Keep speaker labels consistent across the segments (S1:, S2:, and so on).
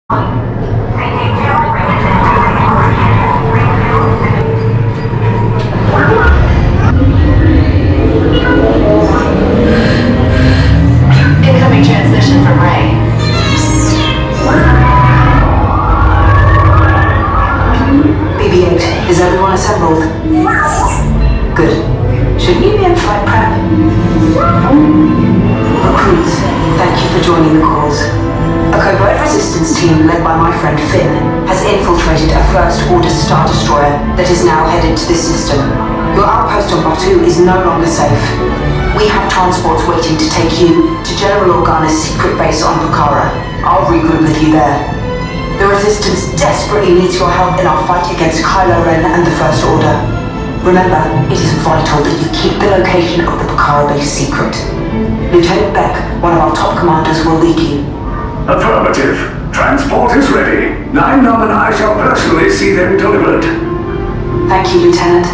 S1: Incoming transmission from Ray. BB-8, is everyone assembled? Good. Should you be in flight prep? Recruits, thank you for joining the cause. A covert resistance team led by my friend Finn has infiltrated a First Order Star Destroyer that is now headed to this system. Your outpost on Batu is no longer safe. We have transports waiting to take you to General Organa's secret base on Pucara. I'll regroup with you there. The Resistance desperately needs your help in our fight against Kylo Ren and the First Order. Remember, it is vital that you keep the location of the Pucara base secret. Lieutenant Beck, one of our top commanders, will lead you.
S2: Affirmative. Transport is ready. Nine Num and I shall personally see them delivered.
S1: Thank you, Lieutenant.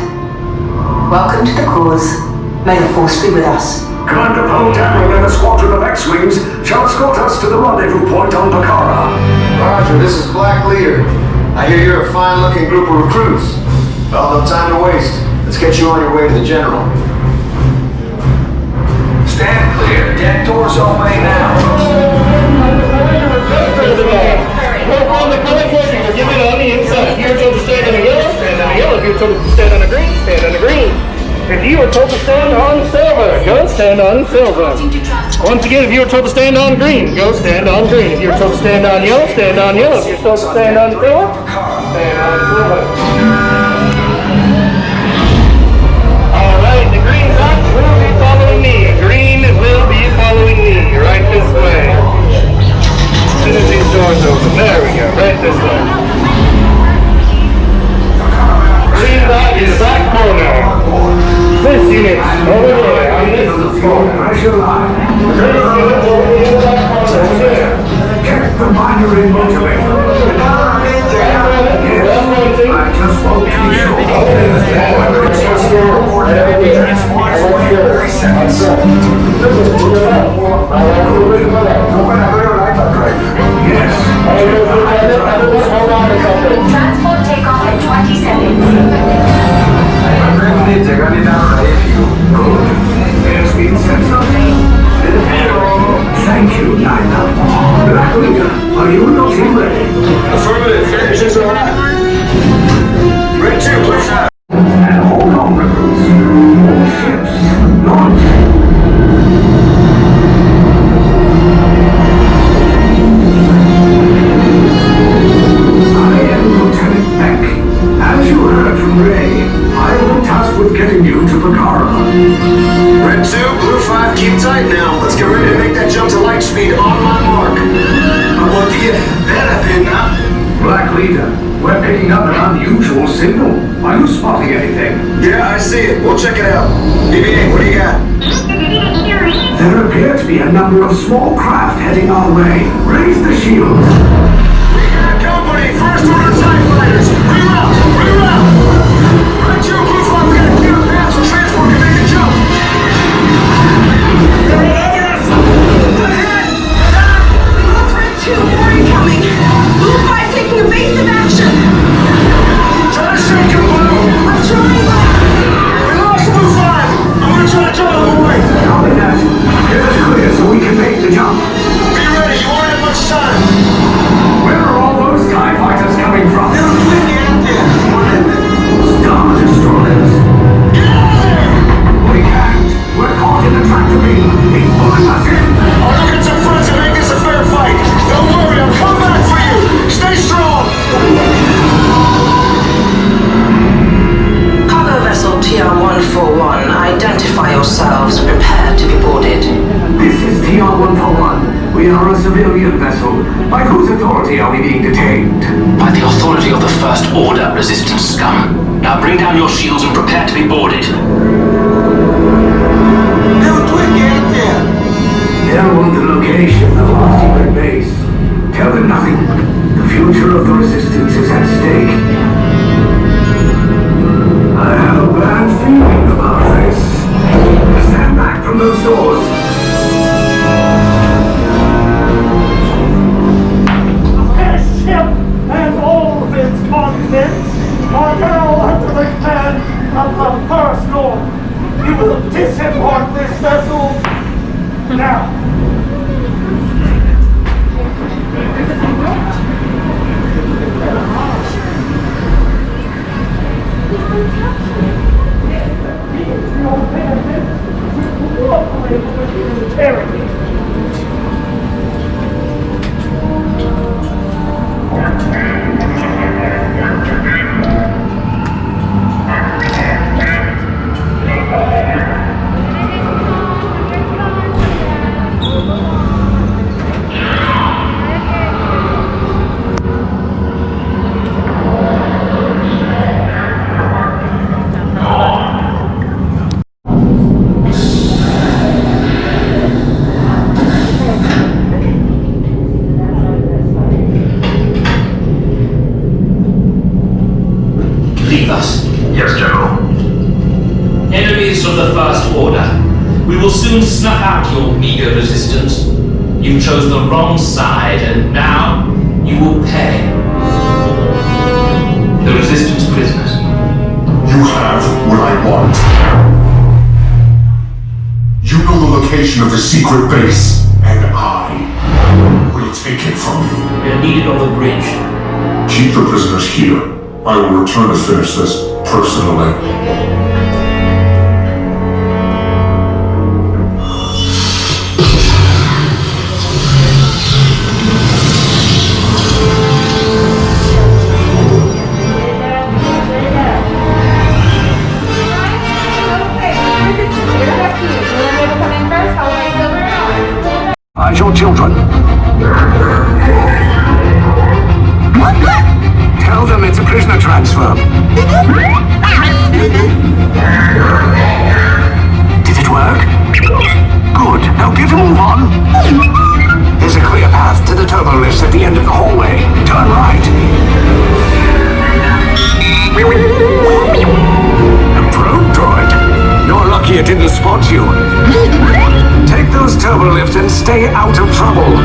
S1: Welcome to the cause. May the Force be with us.
S2: Commander Poe Dameron and a squadron of X-Wings shall escort us to the rendezvous point on Pucara.
S3: Roger, this is Black Leader. I hear you're a fine-looking group of recruits. Well, no time to waste. Let's get you on your way to the General.
S2: Stand clear. Deck doors opening now.
S4: On the color coding, we'll give it on the inside. If you were told to stand on the yellow, stand on the yellow. If you were told to stand on the green, stand on the green. If you were told to stand on silver, go stand on silver. Once again, if you were told to stand on green, go stand on green. If you were told to stand on yellow, stand on yellow. If you're told to stand on silver, stand on silver. Alright, the green box will be following me. Green will be following me. Right this way. As soon as these doors open. There we go. Right this way. Green dot in the back corner. This unit over there on this floor.
S2: Pressure line. Check the binary motivator. Yes, I just spoke to you. Yes.
S1: Transport takeoff in 20 seconds.
S2: Good. There's been sent something. Thank you, Nina. Black Leader, are you looking ready?
S3: Affirmative. Engines are hot. Red 2, push out.
S2: And hold on, recruits. All ships, launch. I am Lieutenant Beck. As you heard from Ray, I am tasked with getting you to Pucara.
S3: Red 2, Blue 5, keep tight now. Let's get ready to make that jump to light speed on my mark. What do you better than that?
S2: Black Leader, we're picking up an unusual signal. Are you spotting anything?
S3: Yeah, I see it. We'll check it out. BB-8, what do you got?
S2: There appear to be a number of small craft heading our way. Raise the shields.
S3: We got company. First Order TIE fighters. Reroute! Reroute! Red 2, Blue 5, we got a clear path so transport can make a jump. They're all over us! Ahead!
S5: Red 2, more incoming! Blue 5 taking evasive action!
S3: Try to shake him, Blue!
S5: I'm trying!
S3: We lost Blue 5! I'm gonna try to jump out of the way!
S2: Copy that. Get us clear so we can make the jump.
S3: Be ready, you won't have much time!
S2: Where are all those TIE fighters coming from?
S3: They're quick out there!
S2: Star Destroyers.
S3: Get out of there!
S2: We can't. We're caught in the tractor beam. He's pulling us in.
S3: I'll look at some friends and make this a fair fight! Don't worry, I'll come back for you! Stay strong!
S5: Cargo vessel TR-141, identify yourselves. Prepare to be boarded.
S2: This is TR-141. We are a civilian vessel. By whose authority are we being detained?
S6: By the authority of the First Order, Resistance scum. Now bring down your shields and prepare to be boarded.
S3: They're quick out there!
S2: Tell them the location of our secret base. Tell them nothing. The future of the Resistance is at stake. I have a bad feeling about this. Stand back from those doors.
S6: Leave us.
S2: Yes, General.
S6: Enemies of the First Order. We will soon snuff out your meager resistance. You chose the wrong side, and now you will pay. The Resistance prisoners.
S7: You have what I want. You know the location of the secret base, and I will take it from you.
S6: They're needed on the bridge.
S7: Keep the prisoners here. I will return to finish this personally.
S2: Hide your children. Tell them it's a prisoner transfer. Did it work? Good. Now get a move on. There's a clear path to the turbo lifts at the end of the hallway. Turn right. A probe droid. You're lucky it didn't spot you. Take those turbo lifts and stay out of trouble.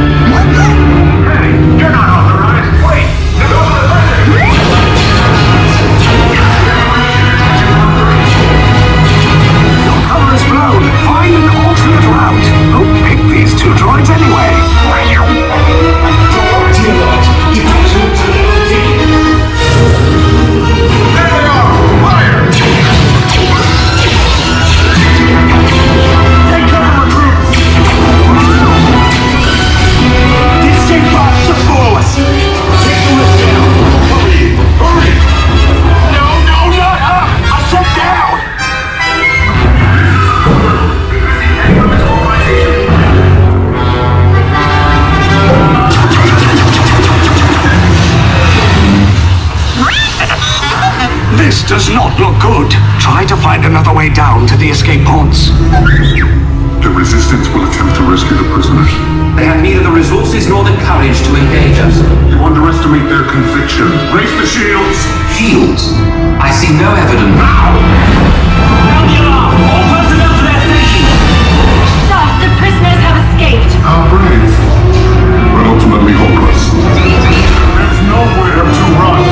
S3: Hey, you're not authorized. Wait, you're going to the
S2: Your cover is blown. Find an alternate route. Who picked these two droids anyway?
S3: There they are! Fire! Take cover, recruits! The escape pods just below us! Take the lift down! Hurry! Hurry! No, not up! I said down!
S2: This does not look good. Try to find another way down to the escape pods.
S7: The Resistance will attempt to rescue the prisoners.
S6: They have neither the resources nor the courage to engage us.
S7: You underestimate their conviction. Raise the shields!
S6: Shields? I see no evidence.
S5: All personnel to their stations! Sir, the prisoners have escaped.
S7: How brave, but ultimately hopeless.
S3: There's nowhere to run!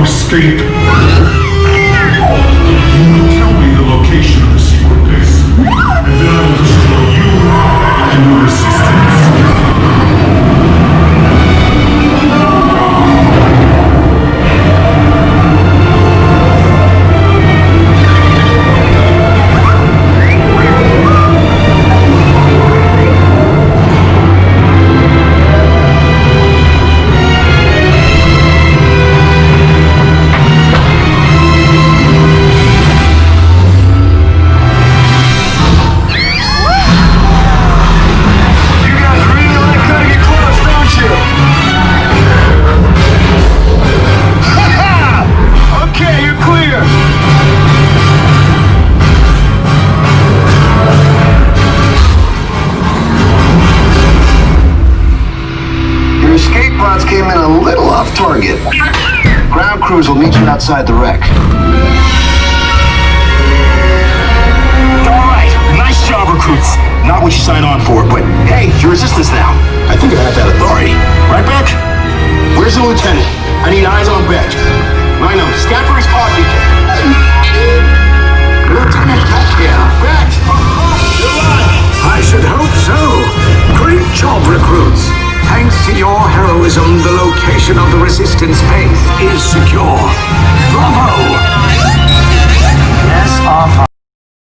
S7: escape. You will tell me the location of the secret base, and then I will destroy you and the Resistance.
S2: pods came in a little off target. Ground crews will meet you outside the wreck.
S3: All right, nice job, recruits. Not what you signed on for, but hey, you're resistance now. I think I have that authority. Right, Beck? Where's the lieutenant? I need eyes on Beck. Line up, scan for his pod beacon.
S2: Lieutenant Beck here.
S3: Beck! You're alive!
S2: I should hope so. Great job, recruits. Thanks to your heroism, the location of the resistance base is secure. Bravo!